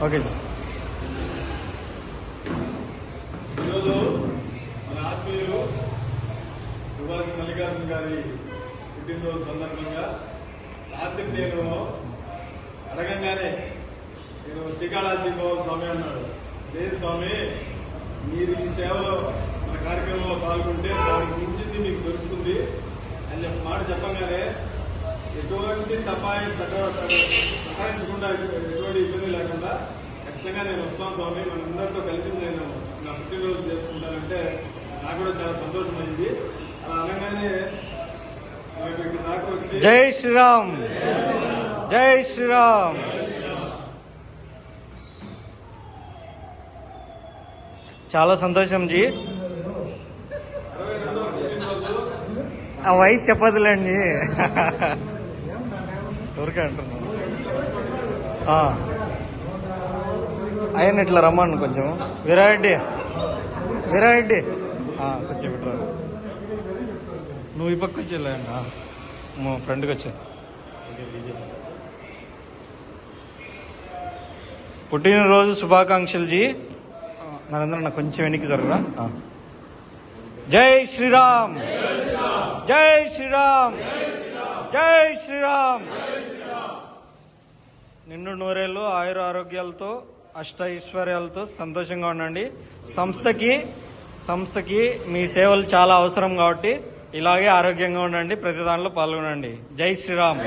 Okay sir. ఈరోజు మన ఆత్మీయులు సుభాష్ మల్లికార్జున గారి పుట్టినరోజు సందర్భంగా రాత్రి నేను అడగంగానే నేను శ్రీకాళహస్తి పోవాలి స్వామి అన్నాడు. లేదు స్వామి, మీరు ఈ సేవలో మన కార్యక్రమంలో పాల్గొంటే దానికి మించింది మీకు దొరుకుతుంది అని మాట చెప్పగానే ఎటువంటి తపాయించకుండా ఎటువంటి ఇబ్బంది లేకుండా ఖచ్చితంగా నేను వస్తాను స్వామి, మనందరితో కలిసి నేను నా పుట్టినరోజు చేసుకుంటానంటే నాకు కూడా చాలా సంతోషమైంది. అలా అనగానే నాకు వచ్చి జై శ్రీరామ్, జై శ్రీరామ్. చాలా సంతోషం జీ. 62వ పుట్టినరోజు ఆ వయసు చెప్పదులేండి, ఊరికే అంటున్నాను. ఆయన ఇట్లా రమ్మను కొంచెం. వీరారెడ్డి, వీరారెడ్డి కొంచెం ఇట్లా నువ్వు ఈ పక్క వచ్చేలేండి, మా ఫ్రెండ్కి వచ్చా. పుట్టినరోజు శుభాకాంక్షలు జీ. నరేంద్ర నాకు కొంచెం వెనక్కి జరగరా. జై శ్రీరామ్, జై శ్రీరామ్, జై శ్రీరామ్. నిండు నూరేళ్ళు ఆయుర ఆరోగ్యాలతో అష్టైశ్వర్యాలతో సంతోషంగా ఉండండి. సంస్థకి మీ సేవలు చాలా అవసరం కాబట్టి ఇలాగే ఆరోగ్యంగా ఉండండి, ప్రతి దాంట్లో పాల్గొనండి. జై శ్రీరామ్.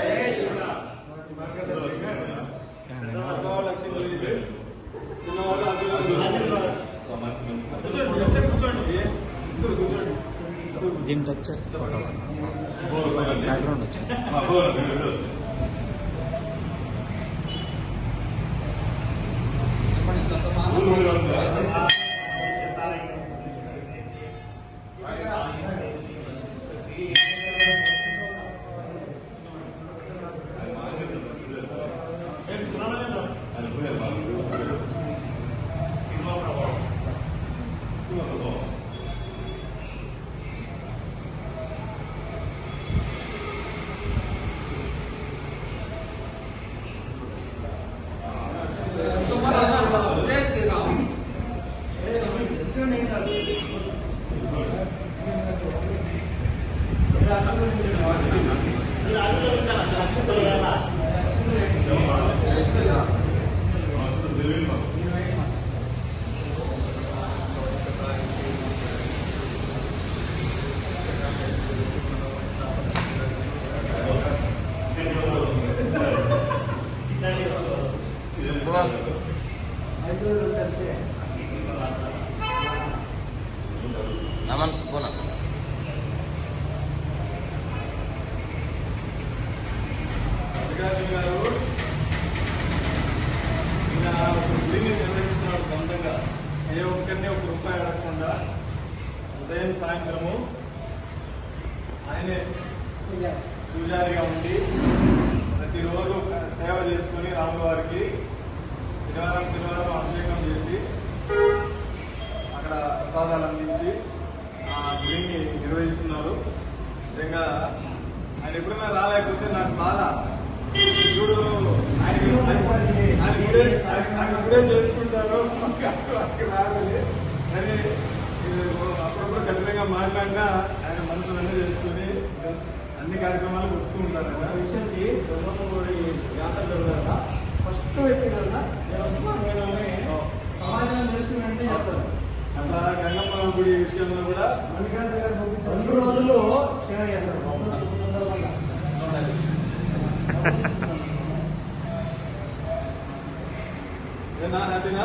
దీన్ని టచ్ చేస్తే ఫోటోస్ బ్యాక్గ్రౌండ్ వచ్చేసి మల్లికార్జున గారు గుడిని నిర్వహిస్తున్నాడు సొంతంగా. ఏ ఒక్కరిని ఒక రూపాయి అడగకుండా ఉదయం సాయంత్రము ఆయనే పూజారిగా ఉండి ప్రతిరోజు సేవ చేసుకుని రాముల వారికి శనివారం అభిషేకం చేసి అక్కడ ప్రసాదాలు అందించి ఆ గుడిని నిర్వహిస్తున్నారు. నిజంగా ఆయన ఎప్పుడైనా రాలేకపోతే నాకు బాధ. చూడు ఆయన గుడే చేసుకుంటారు రావాలి, కానీ అప్పుడప్పుడు కఠినంగా మాట్లాడినా ఆయన మనసులన్నీ చేసుకుని అన్ని కార్యక్రమాలకు వస్తూ ఉంటారు. ఆ విషయానికి యాత్ర జరుగుతుందా ఫస్ట్ వ్యక్తి కదా నేను వస్తున్నాను సమాజం చేసుకుంటే అట్లా గంగమ్మ గుడి విషయంలో కూడా 2 రోజుల్లో సేవ చేస్తారు. ఏనా హ్యాపీనా?